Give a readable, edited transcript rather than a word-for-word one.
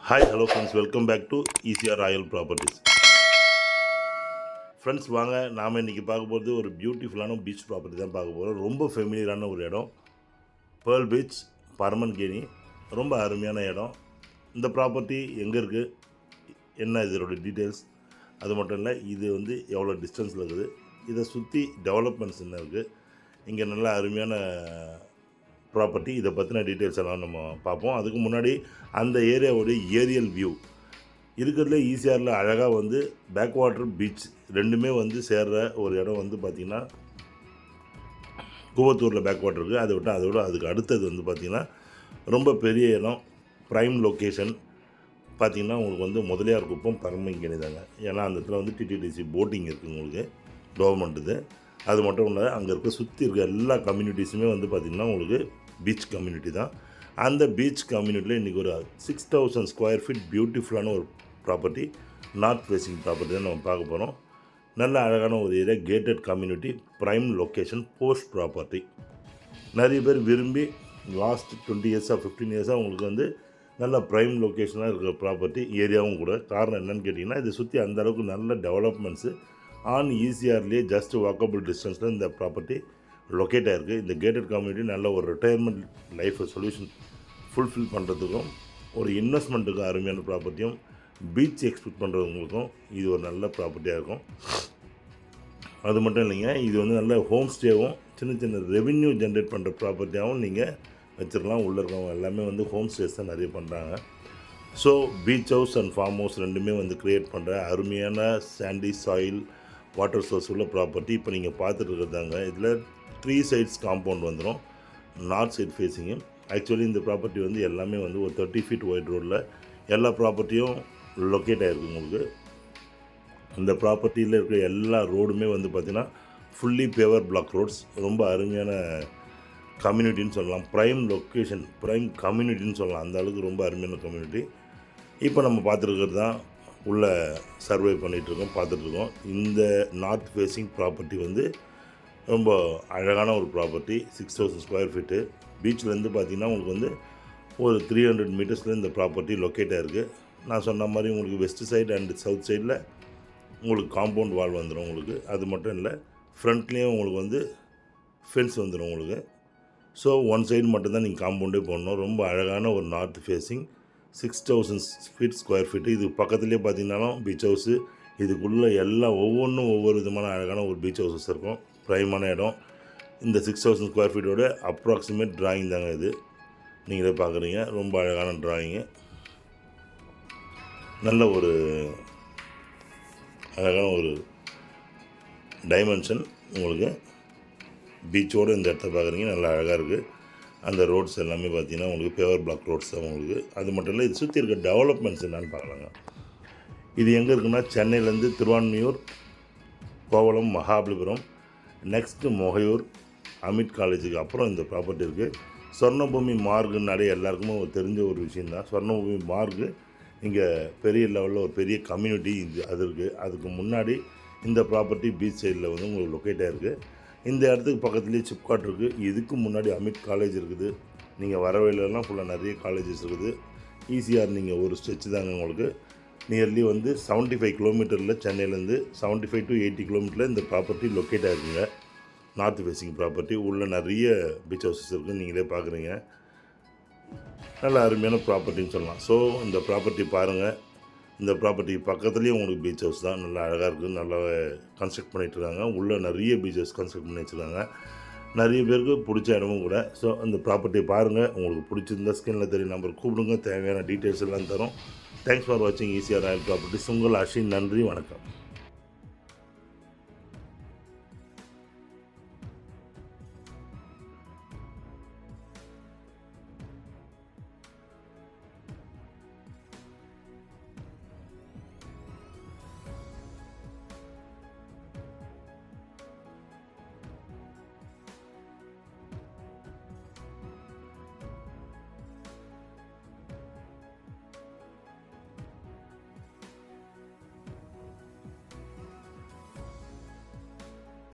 Hi hello friends, welcome back to ECR royal properties. Friends வாங்க, நாம் இன்றைக்கி பார்க்க போகிறது ஒரு பியூட்டிஃபுல்லான பீச் ப்ராப்பர்ட்டி தான் பார்க்க போகிறோம். ரொம்ப ஃபெமிலியரான ஒரு இடம், பேர்ல் பீச், பர்மன்கேணி. ரொம்ப அருமையான இடம். இந்த ப்ராப்பர்ட்டி எங்கே இருக்குது, என்ன இதோட டீட்டெயில்ஸ், அது மட்டும் இல்லை இது வந்து எவ்வளோ டிஸ்டன்ஸில் இருக்குது, இதை சுற்றி டெவலப்மெண்ட்ஸ் என்ன இருக்குது, இங்கே நல்ல அருமையான ப்ராப்பர்ட்டி, இதை பற்றின டீட்டெயில்ஸ் எல்லாம் நம்ம பார்ப்போம். அதுக்கு முன்னாடி அந்த ஏரியாவோடைய ஏரியல் வியூ இருக்கிறதுல ஈசிஆரில் அழகாக வந்து பேக் வாட்டர் பீச் ரெண்டுமே வந்து சேர்கிற ஒரு இடம் வந்து பார்த்திங்கன்னா கூவத்தூரில் பேக் வாட்டர் இருக்குது. அதை விட்டு அதோட அதுக்கு அடுத்தது வந்து பார்த்திங்கன்னா ரொம்ப பெரிய இடம், ப்ரைம் லொக்கேஷன் பார்த்திங்கன்னா உங்களுக்கு வந்து முதலியார் குப்பம் பரமங்கேணி தாங்க. ஏன்னா அந்த இடத்துல வந்து டிடிடிசி போட்டிங் இருக்குது உங்களுக்கு, கவர்மெண்ட் இது. அது மட்டும் இல்லை, அங்கே இருக்க சுற்றி இருக்க எல்லா கம்யூனிட்டிஸுமே வந்து பார்த்திங்கன்னா உங்களுக்கு பீச் கம்யூனிட்டி தான். அந்த பீச் கம்யூனிட்டியில் இன்றைக்கி ஒரு 6000 ஸ்கொயர் ஃபீட் பியூட்டிஃபுல்லான ஒரு ப்ராப்பர்ட்டி, நார்த் ஃபேஸிங் ப்ராப்பர்ட்டி தான் நம்ம பார்க்க போகிறோம். நல்ல அழகான ஒரு area, gated community, prime location, post property. நிறைய பேர் விரும்பி லாஸ்ட் 20 இயர்ஸாக 15 இயர்ஸாக உங்களுக்கு வந்து நல்ல ப்ரைம் லொக்கேஷனாக இருக்கிற ப்ராப்பர்ட்டி ஏரியாவும் கூட. காரணம் என்னென்னு கேட்டிங்கன்னா, இதை சுற்றி அந்தளவுக்கு நல்ல டெவலப்மெண்ட்ஸு ஆன் ஈசிஆர்லேயே ஜஸ்ட் வாக்கபிள் டிஸ்டன்ஸில் இந்த ப்ராப்பர்ட்டி லொக்கேட் ஆகிருக்கு. இந்த கேட்டட் கம்யூனிட்டி நல்ல ஒரு ரிட்டையர்மெண்ட் லைஃப் சொல்யூஷன் ஃபுல்ஃபில் பண்ணுறதுக்கும், ஒரு இன்வெஸ்ட்மெண்ட்டுக்கும் அருமையான ப்ராப்பர்ட்டியும், பீச் எக்ஸ்பெக்ட் பண்ணுறவங்களுக்கும் இது ஒரு நல்ல ப்ராப்பர்ட்டியாக இருக்கும். அது மட்டும் இல்லைங்க, இது வந்து நல்ல ஹோம் ஸ்டேவும் சின்ன சின்ன ரெவென்யூ ஜென்ரேட் பண்ணுற ப்ராப்பர்ட்டியாகவும் நீங்கள் வச்சுருக்கலாம். உள்ளே இருக்கவங்க எல்லாமே வந்து ஹோம் ஸ்டேஸ் தான் நிறைய பண்ணுறாங்க. So beach house and farm house ரெண்டுமே வந்து க்ரியேட் பண்ணுற அருமையான சாண்டி சாயில் வாட்டர் சோர்ஸ் உள்ள ப்ராப்பர்ட்டி இப்போ நீங்கள் பார்த்துட்டு இருக்கிறதாங்க. இதில் 3 சைட்ஸ் காம்பவுண்ட் வந்துடும், நார்த் சைட் ஃபேஸிங்கு. ஆக்சுவலி இந்த ப்ராப்பர்ட்டி வந்து எல்லாமே வந்து ஒரு 30 ஃபீட் ஒயிட் ரோடில் எல்லா ப்ராப்பர்ட்டியும் லொக்கேட் ஆகிருக்கு உங்களுக்கு. இந்த ப்ராப்பர்ட்டியில் இருக்கிற எல்லா ரோடுமே வந்து பார்த்திங்கன்னா ஃபுல்லி பேவர் பிளாக் ரோட்ஸ். ரொம்ப அருமையான கம்யூனிட்டின்னு சொல்லலாம், ப்ரைம் லொக்கேஷன், ப்ரைம் கம்யூனிட்டின்னு சொல்லலாம். அந்த அளவுக்கு ரொம்ப அருமையான கம்யூனிட்டி. இப்போ நம்ம பார்த்துருக்கிறது தான் உள்ளே சர்வே பண்ணிகிட்ருக்கோம், பார்த்துட்ருக்கோம். இந்த நார்த் ஃபேஸிங் ப்ராப்பர்ட்டி வந்து ரொம்ப அழகான ஒரு ப்ராப்பர்ட்டி, 6000 ஸ்கொயர் ஃபீட்டு. பீச்லேருந்து பார்த்திங்கன்னா உங்களுக்கு வந்து ஒரு 300 மீட்டர்ஸில் இந்த ப்ராப்பர்ட்டி லொக்கேட் ஆகிருக்கு. நான் சொன்ன மாதிரி உங்களுக்கு வெஸ்ட் சைடு அண்ட் சவுத் சைடில் உங்களுக்கு காம்பவுண்ட் வால் வந்துடும் உங்களுக்கு. அது மட்டும் இல்லை, ஃப்ரண்ட்லேயும் உங்களுக்கு வந்து ஃபென்ஸ் வந்துடும் உங்களுக்கு. ஸோ ஒன் சைடு மட்டும்தான் நீங்கள் காம்பவுண்டே போடணும். ரொம்ப அழகான ஒரு north facing 6000 feet square feet. இது பக்கத்துலேயே பார்த்திங்கனாலும் பீச் ஹவுஸு, இதுக்குள்ளே எல்லாம் ஒவ்வொன்றும் ஒவ்வொரு விதமான அழகான ஒரு பீச் ஹவுஸஸ் இருக்கும். ப்ரைமான இடம். இந்த 6000 ஸ்கொயர் ஃபீட்டோட அப்ராக்சிமேட் ட்ராயிங் தாங்க இது, நீங்களே பார்க்குறீங்க. ரொம்ப அழகான ட்ராயிங்கு, நல்ல ஒரு அழகான ஒரு டைமென்ஷன் உங்களுக்கு. பீச்சோடு இந்த இடத்த பார்க்குறீங்க, நல்லா அழகாக இருக்குது. அந்த ரோட்ஸ் எல்லாமே பார்த்திங்கன்னா உங்களுக்கு பேவர் பிளாக் ரோட்ஸ் தான் உங்களுக்கு. அது மட்டும் இல்லை, இது சுற்றி இருக்க டெவலப்மெண்ட்ஸ் என்னென்னு பார்க்கலாங்க. இது எங்கே இருக்குன்னா, சென்னையிலேருந்து திருவான்மியூர், கோவளம், மகாபலிபுரம், நெக்ஸ்ட்டு மொகையூர், அமிட் காலேஜுக்கு அப்புறம் இந்த ப்ராப்பர்ட்டி இருக்குது. சொர்ணபூமி மார்க்குனாலே எல்லாருக்குமே தெரிஞ்ச ஒரு விஷயந்தான். சொர்ணபூமி மார்க்கு இங்கே பெரிய லெவலில் ஒரு பெரிய கம்யூனிட்டி இது அது இருக்குது. அதுக்கு முன்னாடி இந்த ப்ராப்பர்ட்டி பீச் சைடில் வந்து உங்களுக்கு லொக்கேட் ஆகிருக்கு. இந்த இடத்துக்கு பக்கத்துலேயே சிப்காட் இருக்குது. இதுக்கு முன்னாடி அமிட் காலேஜ் இருக்குது. நீங்கள் வர வழியிலலாம் ஃபுல்லாக நிறைய காலேஜஸ் இருக்குது. ஈஸியாக நீங்கள் ஒரு ஸ்ட்ரெச் தாங்க உங்களுக்கு. நியர்லி வந்து 75 கிலோமீட்டரில் சென்னையிலேருந்து 75 to 80 கிலோமீட்டரில் இந்த ப்ராப்பர்ட்டி லொக்கேட் ஆகிருக்குங்க. North facing property. உள்ளே நிறைய பீச் ஹவுசஸ் இருக்குது, நீங்களே பார்க்குறீங்க. நல்ல அருமையான ப்ராப்பர்ட்டின்னு சொல்லலாம். ஸோ இந்த ப்ராப்பர்ட்டி பாருங்கள். இந்த ப்ராப்பர்ட்டி பக்கத்துலேயே உங்களுக்கு பீச் ஹவுஸ் தான், நல்லா அழகாக இருக்குது. நல்லா கன்ஸ்ட்ரக்ட் பண்ணிகிட்ருக்காங்க. உள்ளே நிறைய பீச் ஹவுஸ் கன்ஸ்ட்ரக்ட் பண்ணி வச்சுருக்காங்க. நிறைய பேருக்கு பிடிச்ச இடமும் கூட. ஸோ அந்த ப்ராப்பர்ட்டியை பாருங்கள். உங்களுக்கு பிடிச்சிருந்தா ஸ்க்ரீனில் தெரிய நம்பர் கூப்பிடுங்க, தேவையான டீட்டெயில்ஸ் எல்லாம் தரும். தேங்க்ஸ் ஃபார் வாட்சிங் ஈசிஆர் ராயல் ப்ராப்பர்ட்டிஸ். உங்கள் அஸ்வின். நன்றி, வணக்கம்.